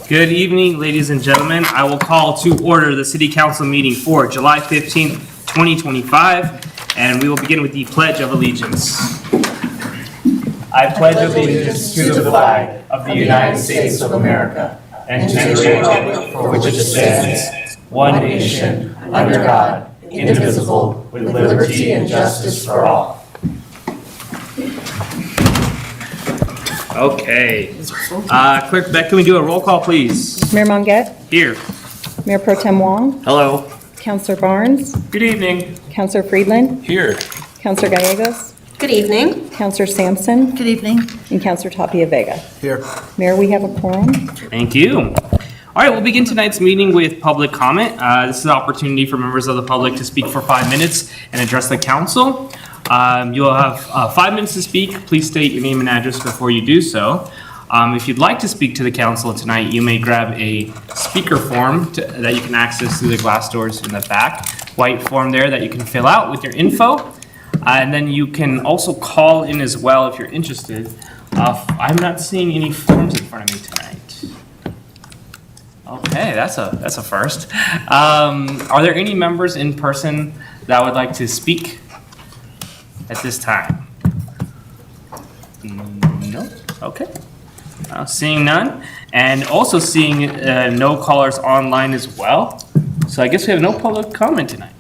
Good evening, ladies and gentlemen. I will call to order the City Council meeting for July 15th, 2025, and we will begin with the Pledge of Allegiance. I pledge allegiance to the flag of the United States of America and to the republic for which it stands, one nation, under God, indivisible, with liberty and justice for all. Okay. Clerk Beck, can we do a roll call, please? Mayor Monguette, Here. Mayor Pro Tem Wong, Hello. Councilor Barnes, Good evening. Councilor Friedland, Here. Councilor Gallegos, Good evening. Councilor Sampson, Good evening. and Councilor Tapia Vega. Here. Mayor, we have a quorum. Thank you. All right, we'll begin tonight's meeting with public comment. This is an opportunity for members of the public to speak for 5 minutes and address the council. You'll have 5 minutes to speak. Please state your name and address before you do so. If you'd like to speak to the council tonight, you may grab a speaker form that you can access through the glass doors in the back. White form there that you can fill out with your info. And then you can also call in as well if you're interested. I'm not seeing any forms in front of me tonight. Okay, that's a first. Are there any members in person that would like to speak at this time? No? Okay. Seeing none, and also seeing no callers online as well. So I guess we have no public comment tonight.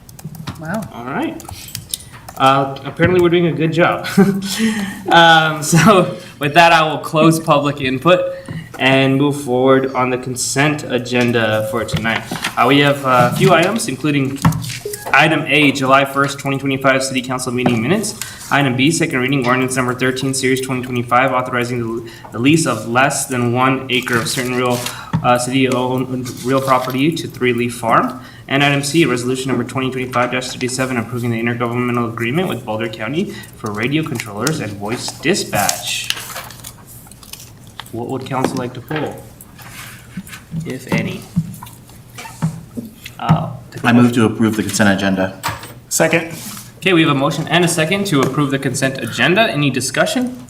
Wow. All right. Apparently we're doing a good job. So with that, I will close public input and move forward on the consent agenda for tonight. We have a few items, including item A, July 1st, 2025 City Council meeting minutes. Item B, second reading ordinance number 13, series 2025, authorizing the lease of less than 1 acre of certain real city-owned real property to Three Leaf Farm. And item C, resolution number 2025-37, approving the intergovernmental agreement with Boulder County for radio controllers and voice dispatch. What would council like to pull, if any? I move to approve the consent agenda. Second. Okay, we have a motion and a second to approve the consent agenda. Any discussion?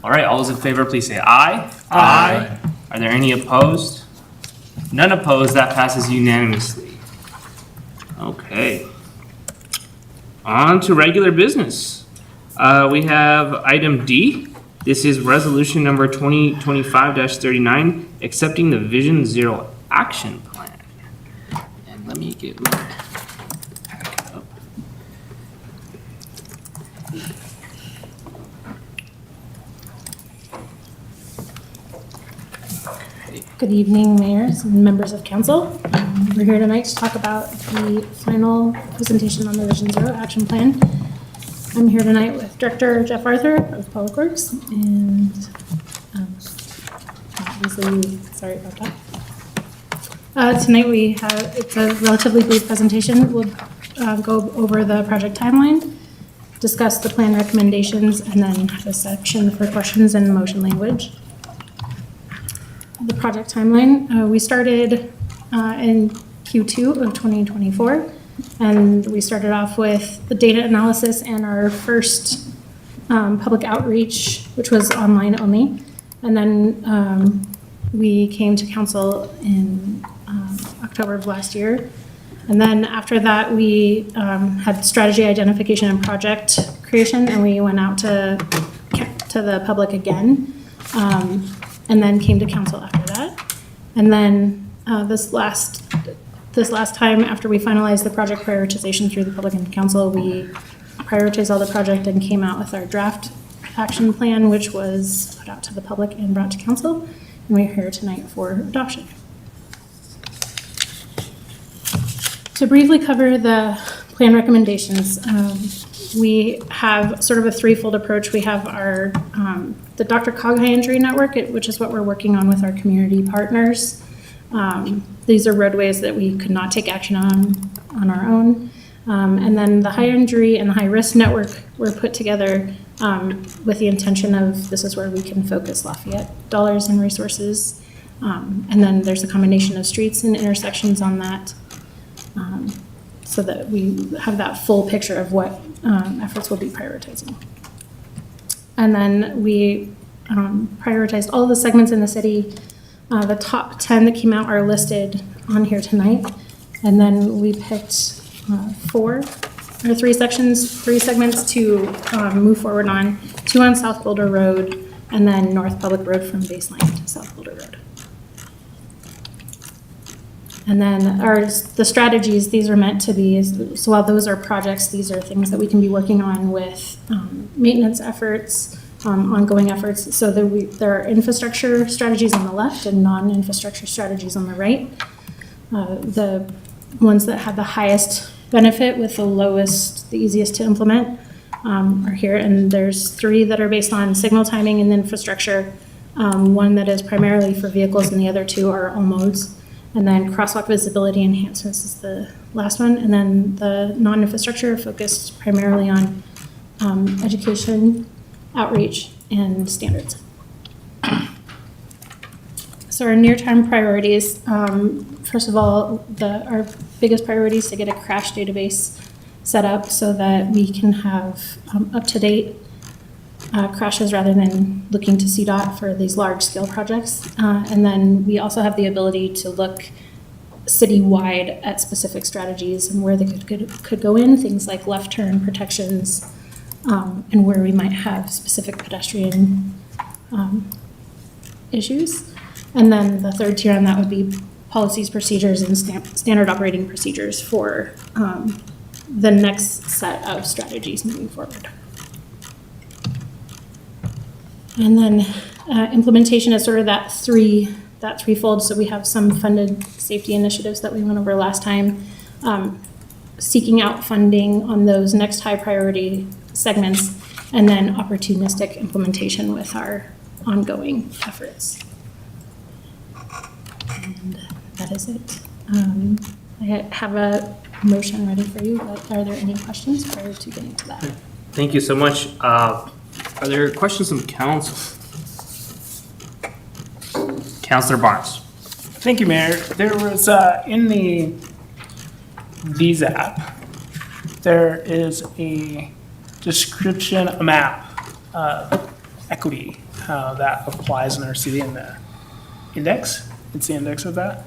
All right, all those in favor, please say aye. Aye. Are there any opposed? None opposed, that passes unanimously. Okay. On to regular business. We have item D. This is resolution number 2025-39, accepting the Vision Zero Action Plan. And let me get my packet up. Good evening, mayors and members of council. We're here tonight to talk about the final presentation on the Vision Zero Action Plan. I'm here tonight with Director Jeff Arthur of Public Works and obviously, sorry about that. Tonight it's a relatively brief presentation. We'll go over the project timeline, discuss the plan recommendations, and then have a section for questions and motion language. The project timeline, we started in Q2 of 2024, and we started off with the data analysis and our first public outreach, which was online only. And then we came to council in October of last year. And then after that, we had strategy identification and project creation, and we went out to the public again. And then came to council after that. And then this last time, after we finalized the project prioritization through the public and council, we prioritized all the project and came out with our draft action plan, which was put out to the public and brought to council. And we're here tonight for adoption. To briefly cover the plan recommendations, we have sort of a threefold approach. We have our the DRCOG High Injury Network, which is what we're working on with our community partners. These are roadways that we could not take action on our own. And then the High Injury and the High Risk Network were put together with the intention of this is where we can focus Lafayette dollars and resources. And then there's a combination of streets and intersections on that. So that we have that full picture of what efforts we'll be prioritizing. And then we prioritized all the segments in the city The top 10 that came out are listed on here tonight. And then we picked three segments to move forward on. 2 on South Boulder Road, and then North Public Road from Baseline to South Boulder Road. And then the strategies, these are meant to be, so while those are projects, these are things that we can be working on with maintenance efforts, ongoing efforts. So there are infrastructure strategies on the left and non-infrastructure strategies on the right. The ones that have the highest benefit with the lowest, the easiest to implement are here. And there's 3 that are based on signal timing and infrastructure. One that is primarily for vehicles and the other 2 are all modes. And then crosswalk visibility enhancements is the last one. And then the non-infrastructure focused primarily on education, outreach, and standards. So our near-term priorities, first of all, our biggest priority is to get a crash database set up so that we can have up-to-date crashes rather than looking to CDOT for these large-scale projects. And then we also have the ability to look citywide at specific strategies and where they could go in, things like left turn protections, and where we might have specific pedestrian issues. And then the third tier on that would be policies, procedures, and standard operating procedures for the next set of strategies moving forward. And then implementation is sort of that threefold. So we have some funded safety initiatives that we went over last time, seeking out funding on those next high priority segments, and then opportunistic implementation with our ongoing efforts. And that is it. I have a motion ready for you, but are there any questions prior to getting to that? Thank you so much. Are there questions from council? Councilor Barnes. Thank you, Mayor. There was, in the Visa app, there is a description, a map of equity, how that applies in our city in the index. It's the index of that.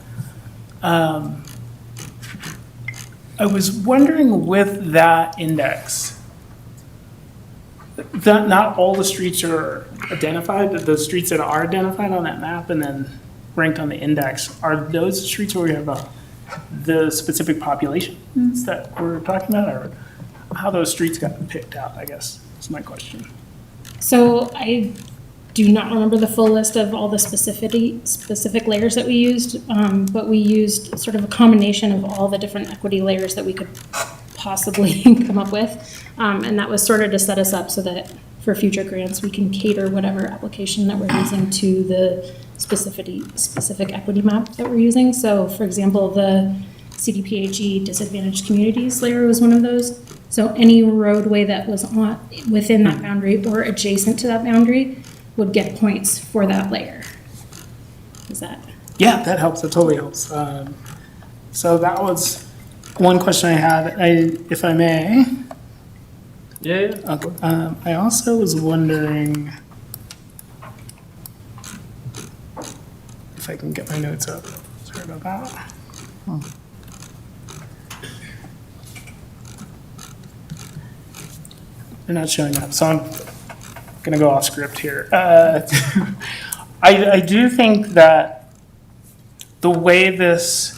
I was wondering with that index, that not all the streets are identified, but the streets that are identified on that map and then ranked on the index, are those streets where we have the specific populations that we're talking about, or how those streets got picked out, I guess, is my question. So I do not remember the full list of all the specific layers that we used, but we used sort of a combination of all the different equity layers that we could possibly come up with. And that was sort of to set us up so that for future grants, we can cater whatever application that we're using to the specific equity map that we're using. So for example, the CDPHE disadvantaged communities layer was one of those. So any roadway that was within that boundary or adjacent to that boundary would get points for that layer. Is that? Yeah, that helps. That totally helps. So that was one question I had, if I may. Yeah. Okay. I also was wondering if I can get my notes up. Sorry about that. They're not showing up, so I'm gonna go off script here. I do think that the way this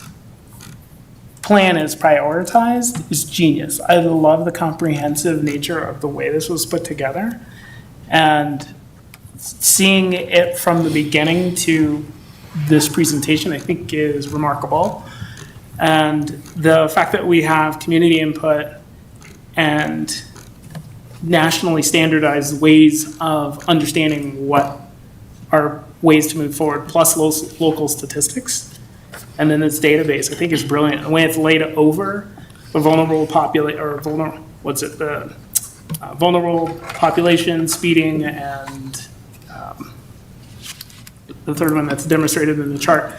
plan is prioritized is genius. I love the comprehensive nature of the way this was put together. And seeing it from the beginning to this presentation, I think is remarkable. And the fact that we have community input and nationally standardized ways of understanding what are ways to move forward, plus local statistics. And then this database, I think, is brilliant. The way it's laid over the vulnerable population, speeding, and the third one that's demonstrated in the chart.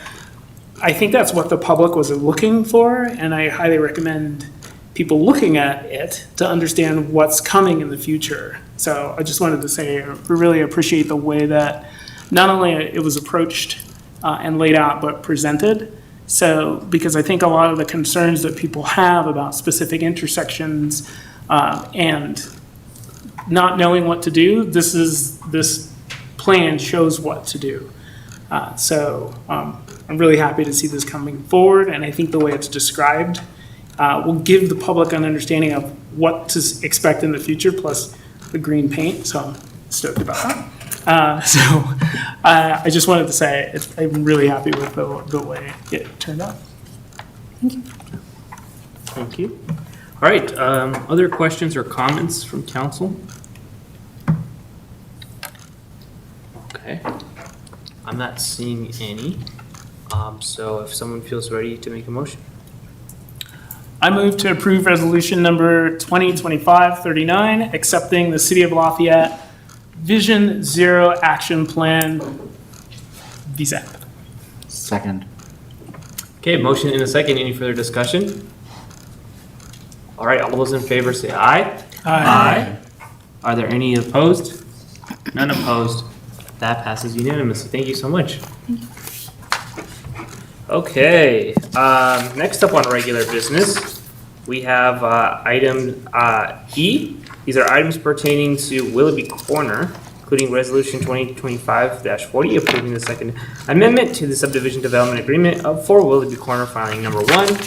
I think that's what the public was looking for, and I highly recommend people looking at it to understand what's coming in the future. So I just wanted to say, I really appreciate the way that not only it was approached and laid out, but presented. So, because I think a lot of the concerns that people have about specific intersections and not knowing what to do, this plan shows what to do. I'm really happy to see this coming forward, and I think the way it's described will give the public an understanding of what to expect in the future, plus the green paint, so I'm stoked about that. I just wanted to say, I'm really happy with the way it turned out. Thank you. All right, other questions or comments from council? Okay, I'm not seeing any. So if someone feels ready to make a motion. I move to approve resolution number 2025-39, accepting the City of Lafayette Vision Zero Action Plan, VZAP. Second. Okay, motion in a second. Any further discussion? All right, all those in favor say aye. Aye. Are there any opposed? None opposed. That passes unanimously. Thank you so much. Okay, next up on regular business, we have item E. These are items pertaining to Willoughby Corner, including Resolution 2025-40, approving the second amendment to the subdivision development agreement for Willoughby Corner, filing number 1,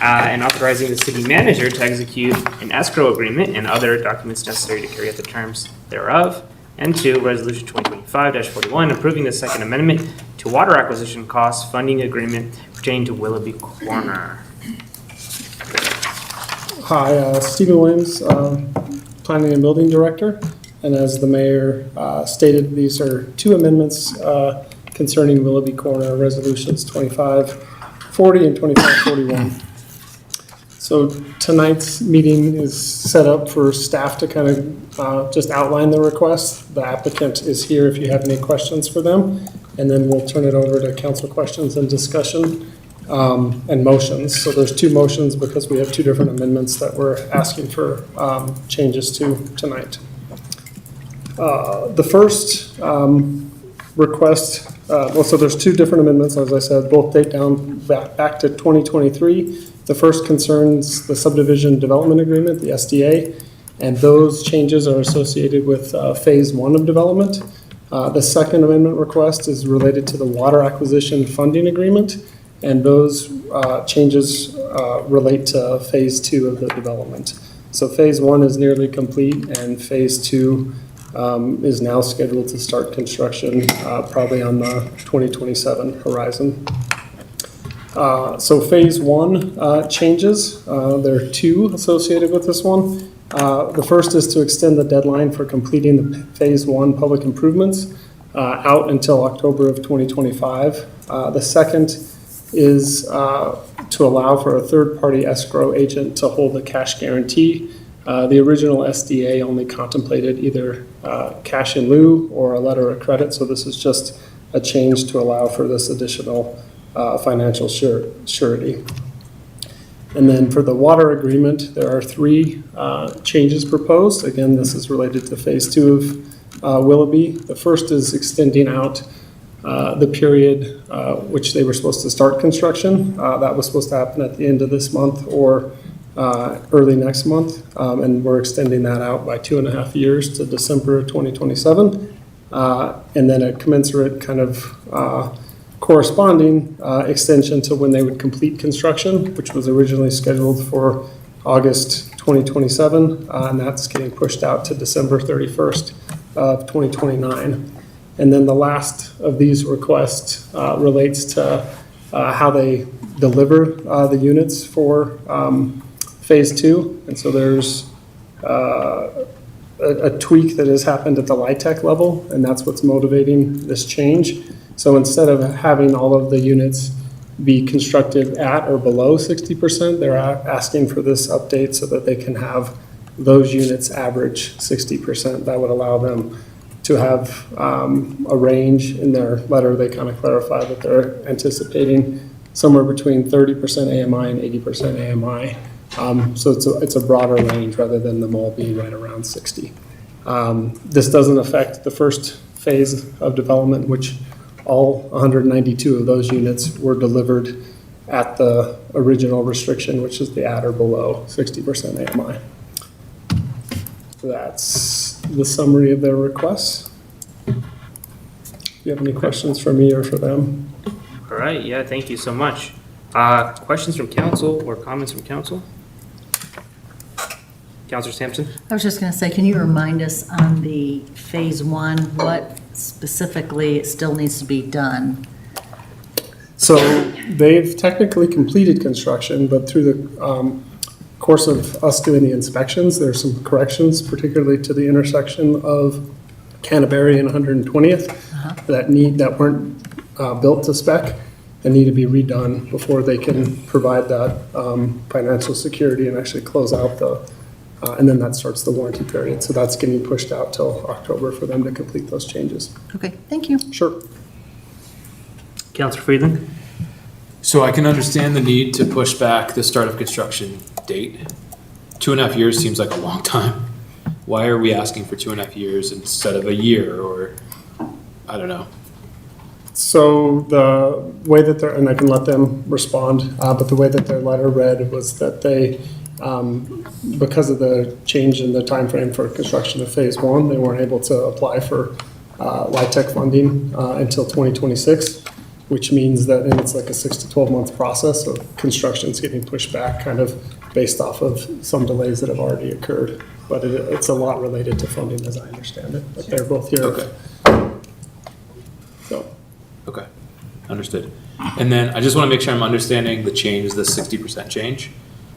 and authorizing the city manager to execute an escrow agreement and other documents necessary to carry out the terms thereof. And 2, Resolution 2025-41, approving the second amendment to water acquisition cost funding agreement pertaining to Willoughby Corner. Hi, Stephen Williams, Planning and Building Director. And as the mayor stated, these are 2 amendments concerning Willoughby Corner, Resolutions 2540 and 2541. So tonight's meeting is set up for staff to kind of just outline the request. The applicant is here if you have any questions for them. And then we'll turn it over to council questions and discussion and motions. So there's 2 motions because we have 2 different amendments that we're asking for changes to tonight. The first request, so there's 2 different amendments, as I said, both date down back to 2023. The first concerns the subdivision development agreement, the SDA, and those changes are associated with phase 1 of development. The second amendment request is related to the water acquisition funding agreement, and those changes relate to phase 2 of the development. So phase 1 is nearly complete, and phase 2 is now scheduled to start construction probably on the 2027 horizon. So phase 1 changes, there are 2 associated with this one. The first is to extend the deadline for completing the phase 1 public improvements out until October of 2025. The second is to allow for a third-party escrow agent to hold a cash guarantee. The original SDA only contemplated either cash in lieu or a letter of credit, so this is just a change to allow for this additional financial surety. And then for the water agreement, there are 3 changes proposed. Again, this is related to phase 2 of Willoughby. The first is extending out the period which they were supposed to start construction. That was supposed to happen at the end of this month or early next month, and we're extending that out by 2.5 years to December of 2027. And then a commensurate kind of corresponding extension to when they would complete construction, which was originally scheduled for August 2027, and that's getting pushed out to December 31st of 2029. And then the last of these requests relates to how they deliver the units for phase 2. And so there's a tweak that has happened at the LIHTC level, and that's what's motivating this change. So instead of having all of the units be constructed at or below 60%, they're asking for this update so that they can have those units average 60%. That would allow them to have a range. In their letter, they kind of clarify that they're anticipating somewhere between 30% AMI and 80% AMI. So it's a broader range rather than them all being right around 60. This doesn't affect the first phase of development, which all 192 of those units were delivered at the original restriction, which is the at or below 60% AMI. That's the summary of their requests. Do you have any questions for me or for them? All right, yeah, thank you so much. Questions from council or comments from council? Counselor Sampson? I was just going to say, can you remind us on the phase one, what specifically still needs to be done? So they've technically completed construction, but through the course of us doing the inspections, there's some corrections, particularly to the intersection of Canterbury and 120th that weren't built to spec and need to be redone before they can provide that financial security and actually close out and then that starts the warranty period. So that's getting pushed out till October for them to complete those changes. Okay, thank you. Sure. Counselor Friedland? So I can understand the need to push back the start of construction date. 2.5 years seems like a long time. Why are we asking for 2.5 years instead of a year, or, I don't know. So the way that they're, and I can let them respond, but the way that their letter read was that they, because of the change in the timeframe for construction of phase one, they weren't able to apply for LIHTC funding until 2026, which means that, and it's like a 6 to 12 month process of construction's getting pushed back kind of based off of some delays that have already occurred. But it's a lot related to funding as I understand it, but they're both here. Okay. So. Okay, understood. And then I just want to make sure I'm understanding the change, the 60% change.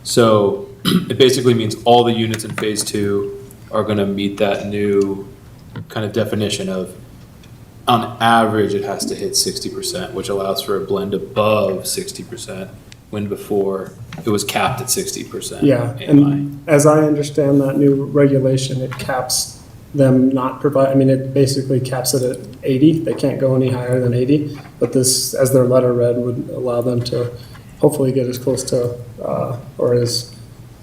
So it basically means all the units in phase two are going to meet that new kind of definition of, on average, it has to hit 60%, which allows for a blend above 60%, when before it was capped at 60%. Yeah, AMI. and as I understand that new regulation, it caps them not provide, I mean, it basically caps it at 80. They can't go any higher than 80, but this, as their letter read, would allow them to hopefully get as close to, or as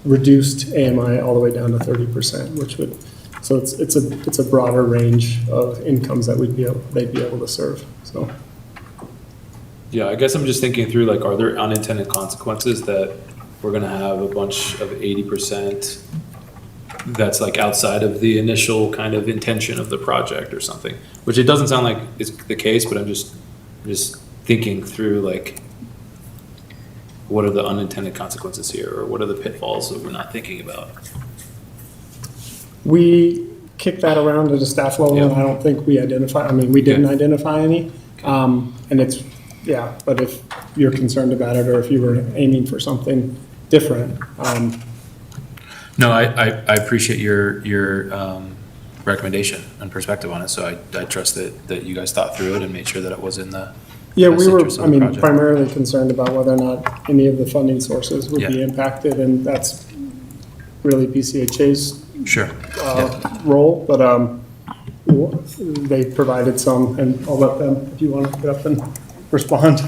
reduced AMI all the way down to 30%, which would, so it's a broader range of incomes that they'd be able to serve, so. Yeah, I guess I'm just thinking through, like, are there unintended consequences that we're gonna have a bunch of 80% that's like outside of the initial kind of intention of the project or something? Which it doesn't sound like is the case, but I'm just thinking through, like, what are the unintended consequences here, or what are the pitfalls that we're not thinking about? We kicked that around at a staff level, and Yeah. I don't think we identify, I mean, we didn't Okay. identify any. And it's, yeah, but if you're concerned about it, or if you were aiming for something different, No, I appreciate your recommendation and perspective on it, so I trust that you guys thought through it and made sure that it was in the yeah, best we were, interest of I the mean, project. primarily concerned about whether or not any of the funding sources would be Yeah. impacted, and that's really BCHA's Sure. role, but they provided some, and I'll let them, if you want to get up and respond.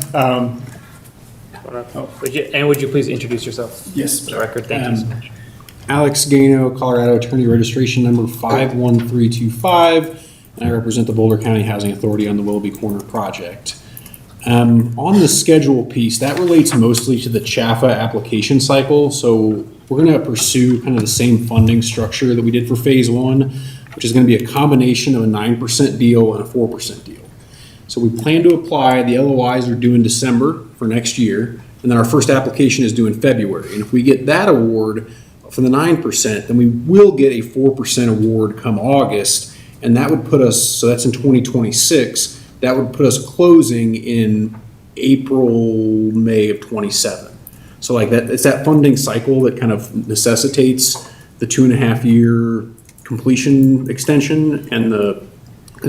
Would you please introduce yourself? Yes. For the record, thank you so much. Alex Gano, Colorado Attorney Registration Number 51325, and I represent the Boulder County Housing Authority on the Willoughby Corner project. On the schedule piece, that relates mostly to the CHAFA application cycle, so we're going to pursue kind of the same funding structure that we did for phase one, which is going to be a combination of a 9% deal and a 4% deal. So we plan to apply, the LOIs are due in December for next year, and then our first application is due in February. And if we get that award for the 9%, then we will get a 4% award come August, and that would put us, so that's in 2026, that would put us closing in April, May of 27. So like that, it's that funding cycle that kind of necessitates the 2.5 year completion extension and the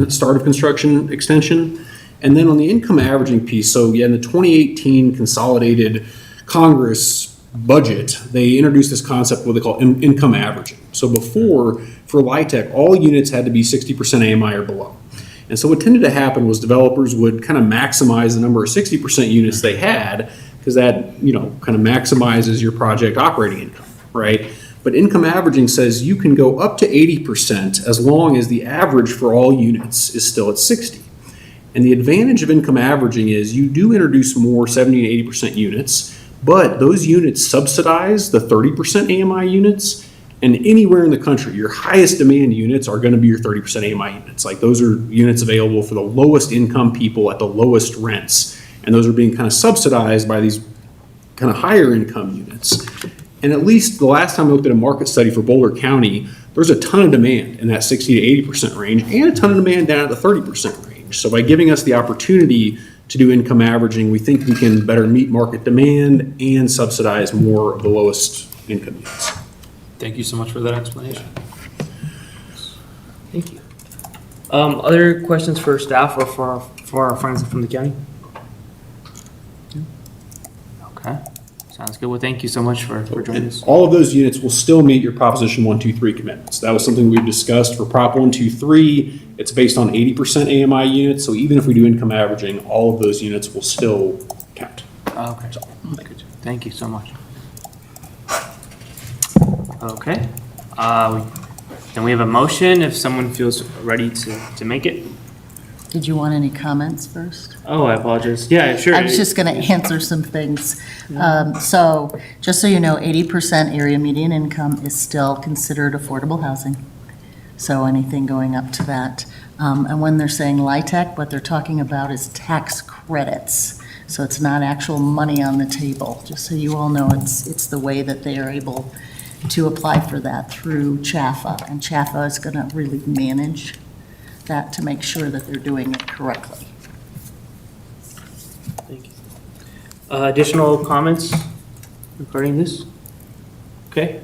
start of construction extension. And then on the income averaging piece, so yeah, in the 2018 consolidated Congress budget, they introduced this concept of what they call income averaging. So before, for LIHTC, all units had to be 60% AMI or below. And so what tended to happen was developers would kind of maximize the number of 60% units they had, because that, you know, kind of maximizes your project operating income, right? But income averaging says you can go up to 80% as long as the average for all units is still at 60. And the advantage of income averaging is you do introduce more 70 and 80% units, but those units subsidize the 30% AMI units. And anywhere in the country, your highest demand units are going to be your 30% AMI units. Like those are units available for the lowest income people at the lowest rents. And those are being kind of subsidized by these kind of higher income units. And at least the last time I looked at a market study for Boulder County, there's a ton of demand in that 60 to 80% range and a ton of demand down at the 30% range. So by giving us the opportunity to do income averaging, we think we can better meet market demand and subsidize more of the lowest income units. Thank you so much for that explanation. Thank you. Other questions for staff or for our friends from the county? Okay, sounds good. Well, thank you so much for joining us. All of those units will still meet your Proposition 123 commitments. That was something we've discussed for Prop 123. It's based on 80% AMI units, so even if we do income averaging, all of those units will still count. Okay, good. Thank you so much. Okay, then we have a motion if someone feels ready to make it. Did you want any comments first? Oh, I apologize. Yeah, sure. I was just going to answer some things. So, just so you know, 80% area median income is still considered affordable housing. So anything going up to that. And when they're saying LIHTC, what they're talking about is tax credits. So it's not actual money on the table. Just so you all know, it's the way that they are able to apply for that through CHAFA. And CHAFA is going to really manage that to make sure that they're doing it correctly. Thank you. Additional comments regarding this? Okay,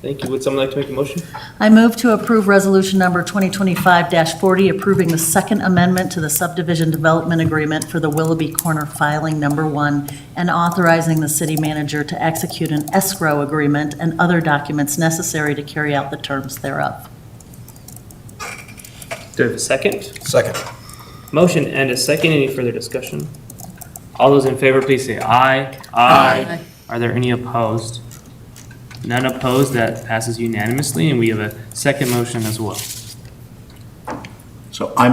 thank you. Would someone like to make a motion? I move to approve resolution number 2025-40, approving the second amendment to the subdivision development agreement for the Willoughby Corner filing number 1 and authorizing the city manager to execute an escrow agreement and other documents necessary to carry out the terms thereof. Do I have a second? Second. Motion and a second. Any further discussion? All those in favor, please say aye. Aye. Are there any opposed? None opposed. That passes unanimously, and we have a second motion as well. So I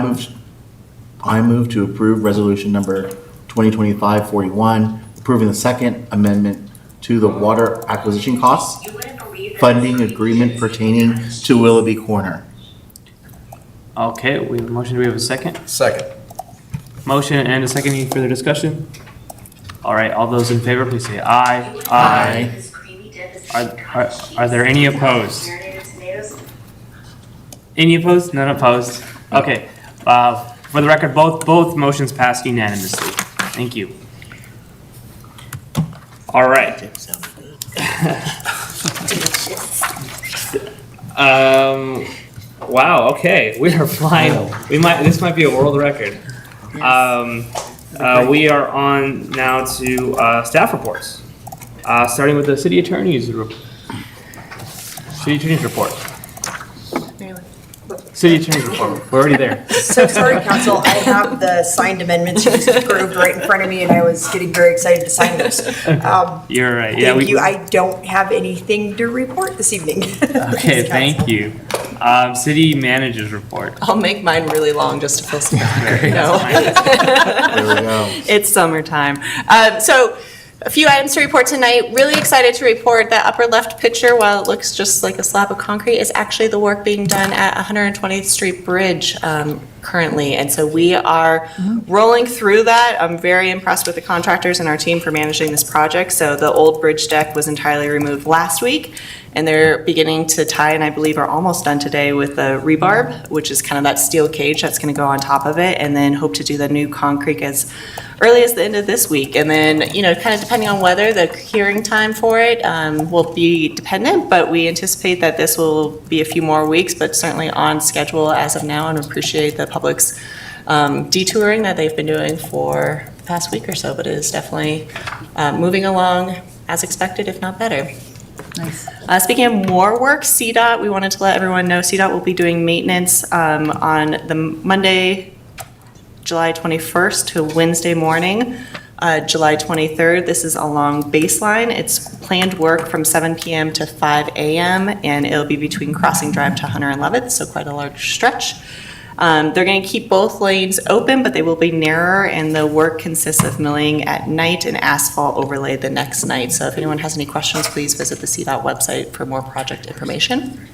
move to approve resolution number 2025-41, approving the second amendment to the water acquisition costs funding agreement pertaining to Willoughby Corner. Okay, we have a motion. Do we have a second? Second. Motion and a second. Any further discussion? All right, all those in favor, please say aye. Aye. Are there any opposed? Any opposed? None opposed? Okay, for the record, both motions passed unanimously. Thank you. All right. Wow, okay, we are flying. This might be a world record. We are on now to staff reports. Starting with the city attorney's report. City attorney's report. We're already there. So sorry, council, I have the signed amendments you just approved right in front of me, and I was getting very excited to sign those. You're right. Yeah, Thank you, I don't have anything to report this evening. Okay, thank you. City manager's report. I'll make mine really long just to fill some time. There we go. It's summertime. So a few items to report tonight. Really excited to report that upper left picture, while it looks just like a slab of concrete, is actually the work being done at 120th Street Bridge currently. And so we are rolling through that. I'm very impressed with the contractors and our team for managing this project. So the old bridge deck was entirely removed last week, and they're beginning to tie, and I believe are almost done today with the rebarb, which is kind of that steel cage that's going to go on top of it, and then hope to do the new concrete as early as the end of this week. And then, kind of depending on weather, the hearing time for it will be dependent, but we anticipate that this will be a few more weeks, but certainly on schedule as of now, and appreciate the public's detouring that they've been doing for the past week or so, but it is definitely moving along as expected, if not better. Nice. Speaking of more work, CDOT, we wanted to let everyone know CDOT will be doing maintenance on the Monday, July 21st to Wednesday morning, July 23rd. This is along Baseline. It's planned work from 7 p.m. to 5 a.m. and it'll be between Crossing Drive to 111th, so quite a large stretch. They're going to keep both lanes open, but they will be narrower, and the work consists of milling at night and asphalt overlay the next night. So if anyone has any questions, please visit the CDOT website for more project information.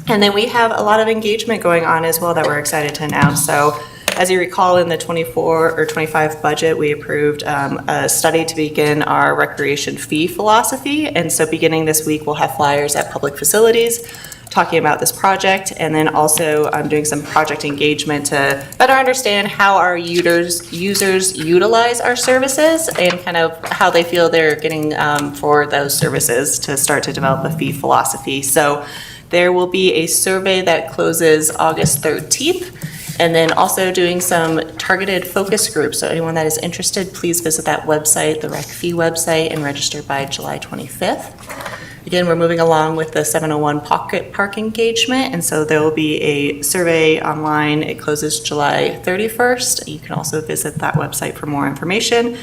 And then we have a lot of engagement going on as well that we're excited to announce. So as you recall, in the 24 or 25 budget, we approved a study to begin our recreation fee philosophy. And so beginning this week, we'll have flyers at public facilities talking about this project, and then also doing some project engagement to better understand how our users utilize our services and kind of how they feel they're getting for those services to start to develop a fee philosophy. So there will be a survey that closes August 13th, and then also doing some targeted focus groups. So anyone that is interested, please visit that website, the Rec Fee website, and register by July 25th. Again, we're moving along with the 701 Pocket Park engagement, and so there will be a survey online. It closes July 31st. You can also visit that website for more information.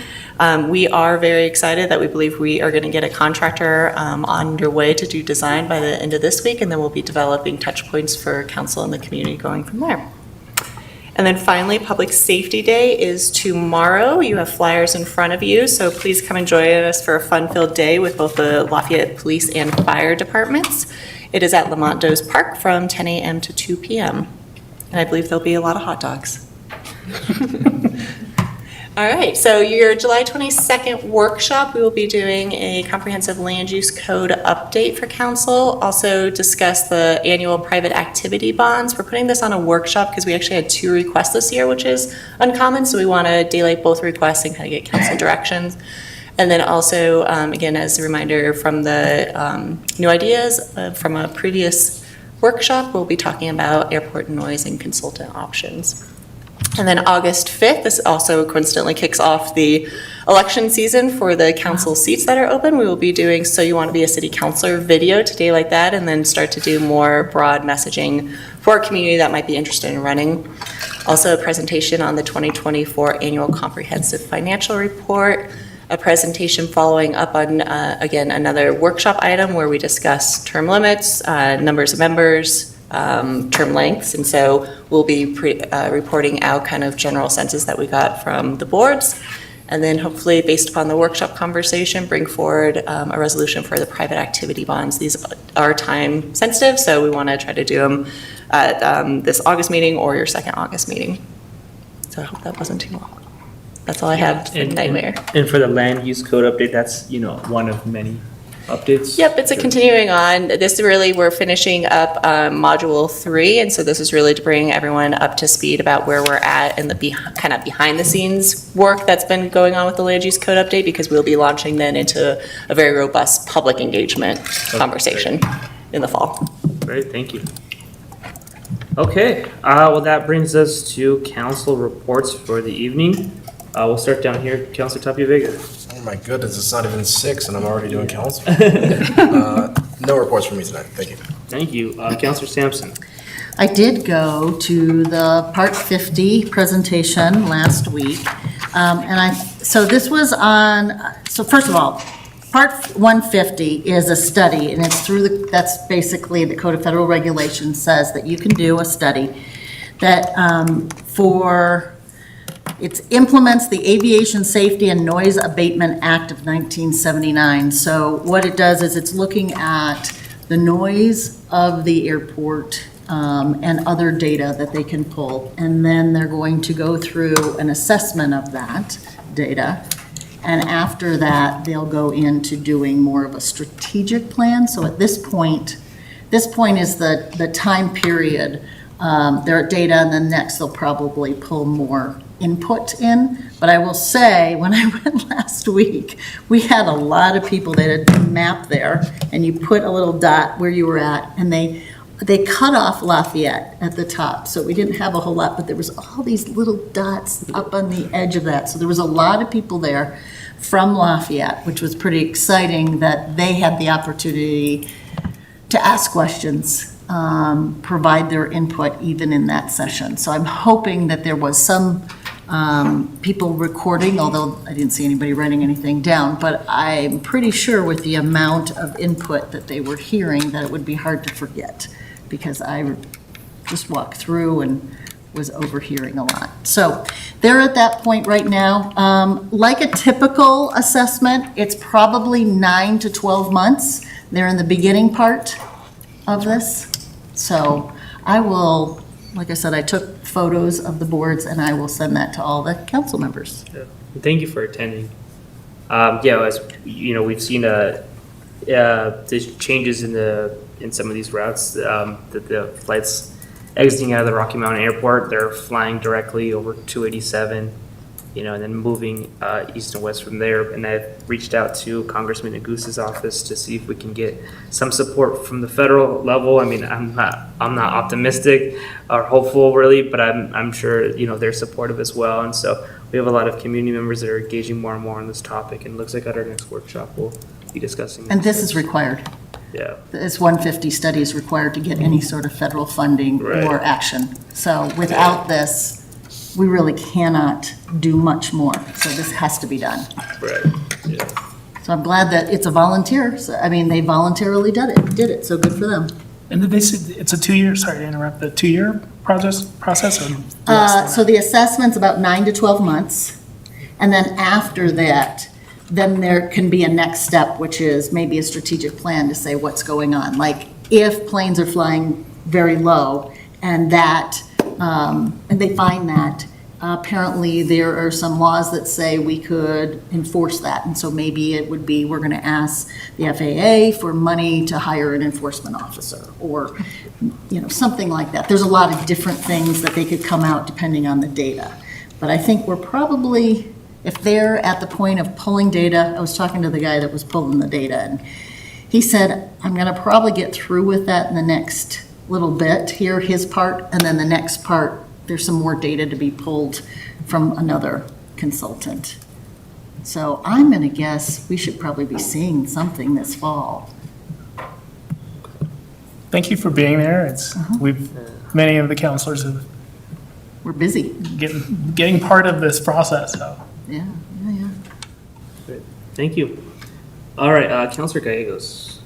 We are very excited that we believe we are going to get a contractor underway to do design by the end of this week, and then we'll be developing touch points for council and the community going from there. And then finally, Public Safety Day is tomorrow. You have flyers in front of you, so please come and join us for a fun-filled day with both the Lafayette Police and Fire Departments. It is at Lamont Does Park from 10 a.m. to 2 p.m. And I believe there'll be a lot of hot dogs. All right, so your July 22nd workshop, we will be doing a comprehensive land use code update for council. Also discuss the annual private activity bonds. We're putting this on a workshop because we actually had 2 requests this year, which is uncommon. So we want to daylight both requests and kind of get council directions. And then also, again, as a reminder from the new ideas from a previous workshop, we'll be talking about airport noise and consultant options. And then August 5th, this also coincidentally kicks off the election season for the council seats that are open. We will be doing So You Want to Be a City Councilor video today like that, and then start to do more broad messaging for our community that might be interested in running. Also a presentation on the 2024 Annual Comprehensive Financial Report, a presentation following up on, again, another workshop item where we discuss term limits, numbers of members, term lengths, and so we'll be reporting out kind of general census that we got from the boards, and then hopefully based upon the workshop conversation bring forward a resolution for the private activity bonds. These are time sensitive, so we want to try to do them at this August meeting or your second August meeting. So I hope that wasn't too long. That's all I have for tonight, Mayor. And for the land use code update, that's, one of many updates? Yep, it's a continuing on. This really, we're finishing up module 3, and so this is really to bring everyone up to speed about where we're at and the kind of behind the scenes work that's been going on with the land use code update, because we'll be launching then into a very robust public engagement conversation in the fall. Great, thank you. Okay, well, that brings us to council reports for the evening. We'll start down here, Councilor Tapia Vega. Oh my goodness, it's not even 6 and I'm already doing council. No reports from me tonight, thank you. Thank you. Councilor Sampson. I did go to the Part 50 presentation last week. So this was on, so first of all, Part 150 is a study, and it's through that's basically the Code of Federal Regulations says that you can do a study that it implements the Aviation Safety and Noise Abatement Act of 1979. So what it does is it's looking at the noise of the airport and other data that they can pull. And then they're going to go through an assessment of that data. And after that, they'll go into doing more of a strategic plan. So at this point is the time period. Their data, and then next they'll probably pull more input in. But I will say, when I went last week, we had a lot of people that had a map there, and you put a little dot where you were at, and they cut off Lafayette at the top. So we didn't have a whole lot, but there was all these little dots up on the edge of that. So there was a lot of people there from Lafayette, which was pretty exciting that they had the opportunity to ask questions, provide their input even in that session. So I'm hoping that there was some people recording, although I didn't see anybody writing anything down, but I'm pretty sure with the amount of input that they were hearing that it would be hard to forget, because I just walked through and was overhearing a lot. So they're at that point right now. Like a typical assessment, it's probably 9 to 12 months. They're in the beginning part of this. So I will, like I said, I took photos of the boards and I will send that to all the council members. Thank you for attending. As you know, we've seen the changes in some of these routes. That the flights exiting out of the Rocky Mountain Airport, they're flying directly over 287, and then moving east and west from there. And I've reached out to Congressman Negus's office to see if we can get some support from the federal level. I mean, I'm not optimistic or hopeful really, but I'm sure they're supportive as well. And so we have a lot of community members that are engaging more and more on this topic. And it looks like at our next workshop we'll be discussing. And this is required. Yeah. This 150 study is required to get any sort of federal funding Right. or action. So without this, we really cannot do much more. So this has to be done. Right. Yeah. So I'm glad that it's a volunteer. So, I mean, they voluntarily did it, so good for them. And did they say it's a 2-year, sorry to interrupt, the 2-year process or less than So the assessment's about 9 to 12 months. And then after that, then there can be a next step, which is maybe a strategic plan to say what's going on. Like if planes are flying very low and that, and they find that, apparently there are some laws that say we could enforce that. And so maybe it would be, we're gonna ask the FAA for money to hire an enforcement officer or, something like that. There's a lot of different things that they could come out depending on the data. But I think we're probably, if they're at the point of pulling data, I was talking to the guy that was pulling the data, and he said, I'm gonna probably get through with that in the next little bit, here, his part, and then the next part, there's some more data to be pulled from another consultant. So I'm gonna guess we should probably be seeing something this fall. Thank you for being there. Many of the counselors have We're busy. getting part of this process, so. Yeah. Great. Thank you. All right, Councilor Gallegos.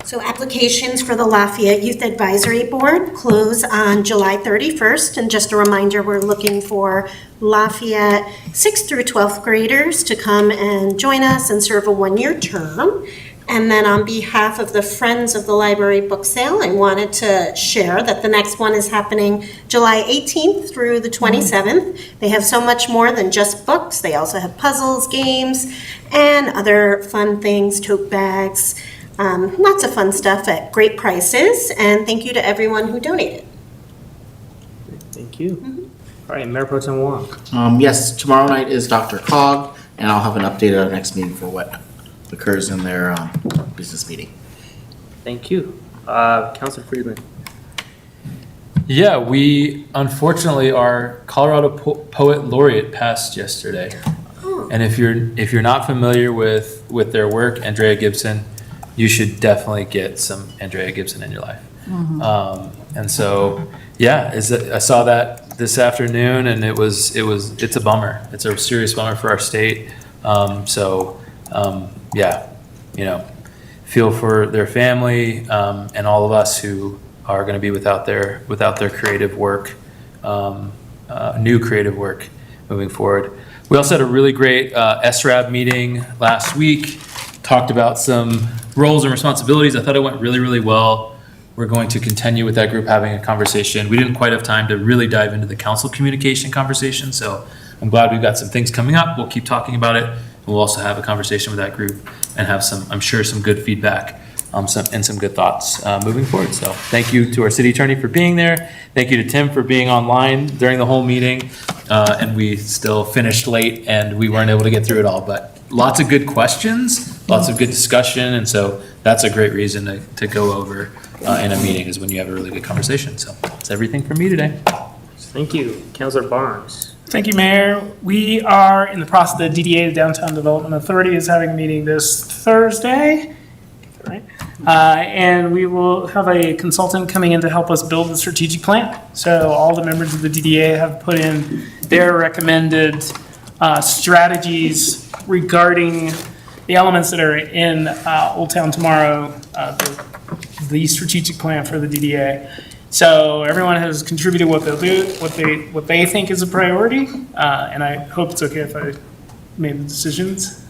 So applications for the Lafayette Youth Advisory Board close on July 31st. And just a reminder, we're looking for Lafayette 6th through 12th graders to come and join us and serve a 1-year term. And then on behalf of the Friends of the Library Book Sale, I wanted to share that the next one is happening July 18th through the 27th. They have so much more than just books. They also have puzzles, games, and other fun things, tote bags, lots of fun stuff at great prices. And thank you to everyone who donated. Thank you. All right, Mayor Pro Tem Wong. Yes, tomorrow night is Dr. Cog, and I'll have an update at our next meeting for what occurs in their business meeting. Thank you. Councilor Friedman. Yeah, we, unfortunately, our Colorado Poet Laureate passed yesterday. And if you're not familiar with their work, Andrea Gibson, you should definitely get some Andrea Gibson in your life. And so, yeah, I saw that this afternoon, and it's a bummer. It's a serious bummer for our state. Feel for their family and all of us who are going to be without their creative work, new creative work moving forward. We also had a really great SRAB meeting last week, talked about some roles and responsibilities. I thought it went really, really well. We're going to continue with that group having a conversation. We didn't quite have time to really dive into the council communication conversation, so I'm glad we've got some things coming up. We'll keep talking about it. We'll also have a conversation with that group and have I'm sure some good feedback and some good thoughts moving forward. So thank you to our city attorney for being there. Thank you to Tim for being online during the whole meeting. And we still finished late and we weren't able to get through it all, but lots of good questions, lots of good discussion. And so that's a great reason to go over in a meeting, is when you have a really good conversation. So that's everything from me today. Thank you. Councilor Barnes. Thank you, Mayor. We are in the process, the DDA, the Downtown Development Authority, is having a meeting this Thursday, right? And we will have a consultant coming in to help us build the strategic plan. So all the members of the DDA have put in their recommended strategies regarding the elements that are in Old Town Tomorrow, the the strategic plan for the DDA. So everyone has contributed what they'll do, what they think is a priority, and I hope it's okay if I made the decisions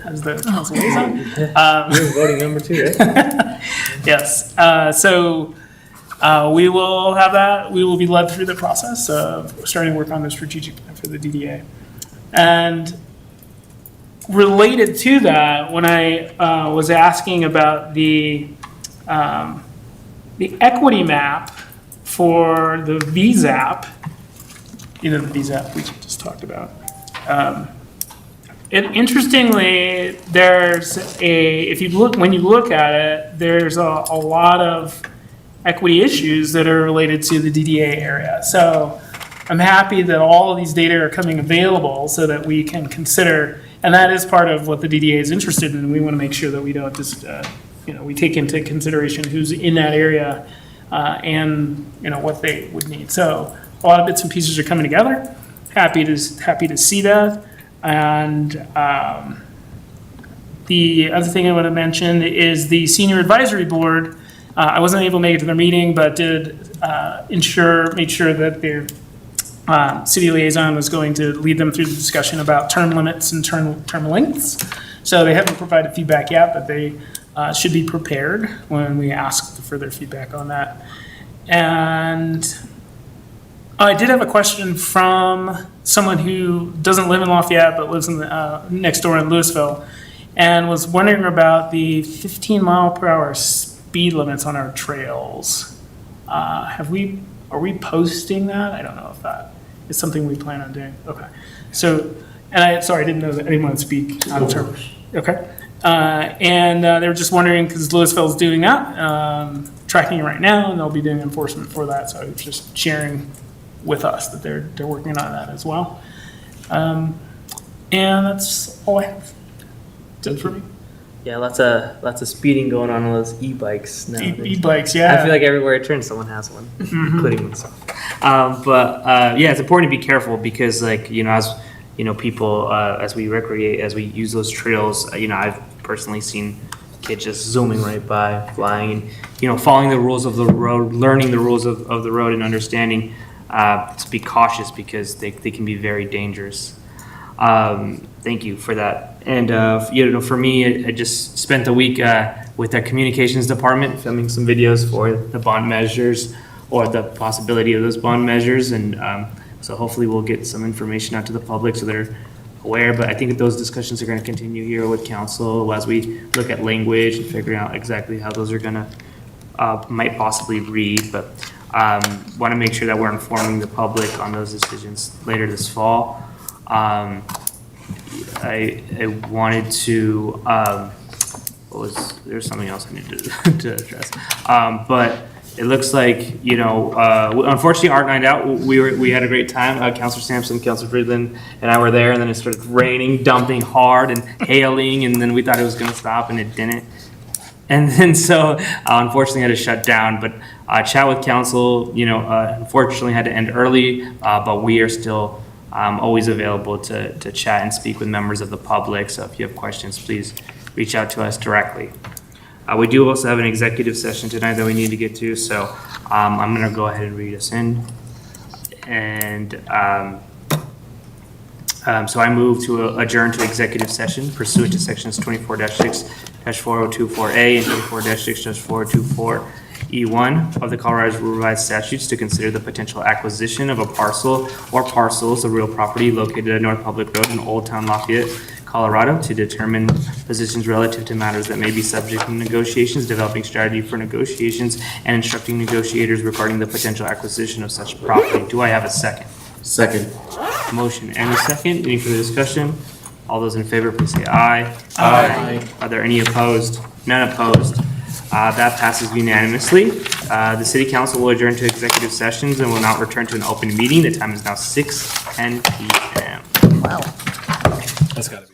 as the council liaison. You're voting number 2, right? Yes, so we will have that, we will be led through the process of starting to work on the strategic plan for the DDA. And related to that, when I was asking about the equity map for the VZAP, the VZAP we just talked about. Interestingly, when you look at it, there's a lot of equity issues that are related to the DDA area. So I'm happy that all of these data are coming available so that we can consider, and that is part of what the DDA is interested in. We want to make sure that we don't just, we take into consideration who's in that area and, what they would need. So a lot of bits and pieces are coming together. Happy to see that. And the other thing I want to mention is the Senior Advisory Board. I wasn't able to make it to their meeting, but did made sure that their city liaison was going to lead them through the discussion about term limits and term lengths. So they haven't provided feedback yet, but they should be prepared when we ask for their feedback on that. And I did have a question from someone who doesn't live in Lafayette but lives in next door in Louisville, and was wondering about the 15-mile-per-hour speed limits on our trails. Are we posting that? I don't know if that is something we plan on doing. Okay. So, I didn't know that anyone would speak out of turn. Okay. And they were just wondering, because Louisville's doing that, tracking it right now, and they'll be doing enforcement for that. So I was just sharing with us that they're working on that as well. And that's all I have. That's it for me. Yeah, lots of speeding going on those e-bikes now. E-bikes, yeah. I feel like everywhere I turn, someone has one, including myself. But it's important to be careful because, as people, as we recreate, as we use those trails, I've personally seen kids just zooming right by, flying, and following the rules of the road, learning the rules of the road, and understanding to be cautious because they can be very dangerous. Thank you for that. And for me, I just spent a week with our communications department filming some videos for the bond measures or the possibility of those bond measures, and so hopefully we'll get some information out to the public so they're aware. But I think that those discussions are going to continue here with council as we look at language and figuring out exactly how those are going to might possibly read. But want to make sure that we're informing the public on those decisions later this fall. I wanted to, there's something else I needed to address. But it looks like, unfortunately Art Night Out, we had a great time. Councilor Sampson, Councilor Friedland, and I were there, and then it started raining, dumping hard and hailing, and then we thought it was gonna stop and it didn't. And then so unfortunately had to shut down, but chat with council, unfortunately had to end early, but we are still always available to chat and speak with members of the public. So if you have questions, please reach out to us directly. We do also have an executive session tonight that we need to get to. So I'm going to go ahead and read us in. And so I move to adjourn to executive session pursuant to sections 24-6-4024A and 24-6-4024E1 of the Colorado Revised Statutes to consider the potential acquisition of a parcel or parcels of real property located at North Public Road in Old Town Lafayette, Colorado, to determine positions relative to matters that may be subject to negotiations, developing strategy for negotiations, and instructing negotiators regarding the potential acquisition of such property. Do I have a second? Second. Motion and a second. Any further discussion? All those in favor, please say aye. Aye. Are there any opposed? None opposed. That passes unanimously. The city council will adjourn to executive sessions and will not return to an open meeting. The time is now 6:10 p.m. Wow. That's gotta be.